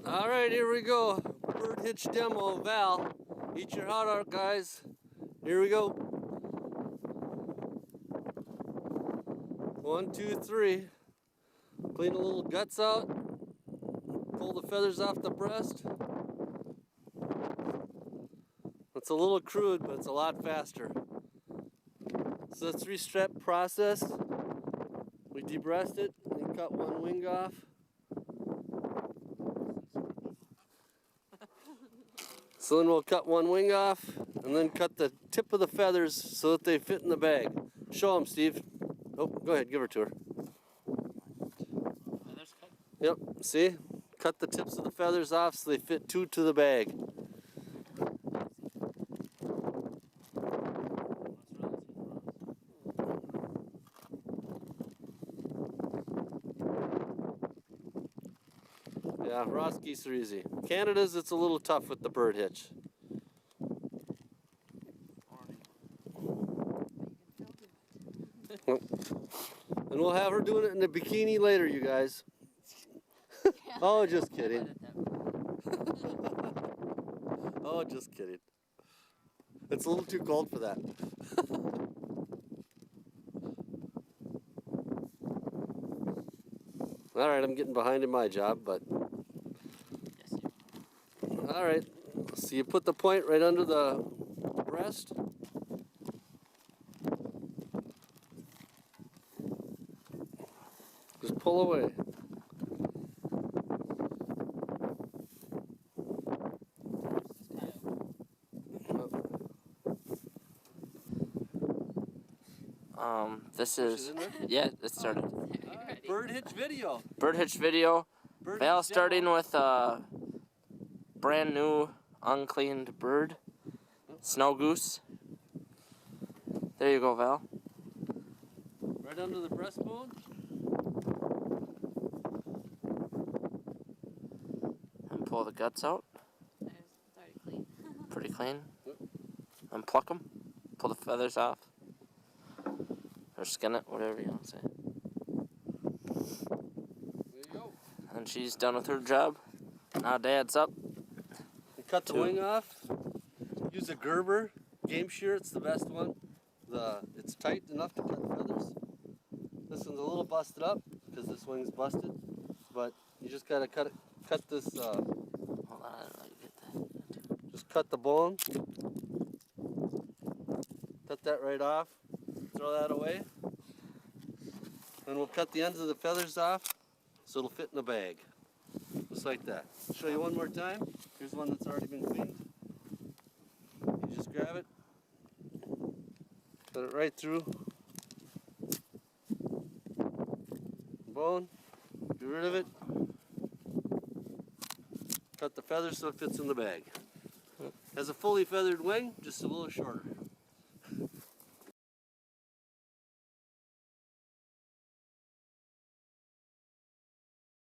Alright, here we go. Bird hitch demo, Val. Eat your heart out, guys. Here we go. 1, 2, 3. Clean the little guts out. Pull the feathers off the breast. It's a little crude, but it's a lot faster. So it's a 3-step process. We debreast it and cut one wing off. So then we'll cut one wing off and then cut the tip of the feathers so that they fit in the bag. Show them, Steve. Oh, go ahead, give her to her. Feathers cut? Yep, see? Cut the tips of the feathers off so they fit 2 to the bag. Yeah, Ross geese are easy. Canada's, it's a little tough with the bird hitch. And we'll have her doing it in a bikini later, you guys. Oh, just kidding. Oh, just kidding. It's a little too cold for that. Alright, I'm getting behind in my job, but... Alright, so you put the point right under the breast. Just pull away. This is, yeah, it started. Right, bird hitch video. Bird hitch video. Val starting with a brand new uncleaned bird. Snow goose. There you go, Val. Right under the breastbone. And pull the guts out. It's already clean. Pretty clean. And pluck them. Pull the feathers off. Or skin it, whatever you want to say. There you go. And she's done with her job. Now Dad's up. You cut the wing off. Use a Gerber. Game shear, it's the best one. It's tight enough to cut feathers. This one's a little busted up because this wing's busted. But you just gotta cut this. Hold on, I don't know, get that. Just cut the bone. Cut that right off. Throw that away. Then we'll cut the ends of the feathers off so it'll fit in the bag. Just like that. Show you one more time. Here's one that's already been cleaned. You just grab it. Cut it right through. Bone. Get rid of it. Cut the feathers so it fits in the bag. Has a fully feathered wing, just a little shorter.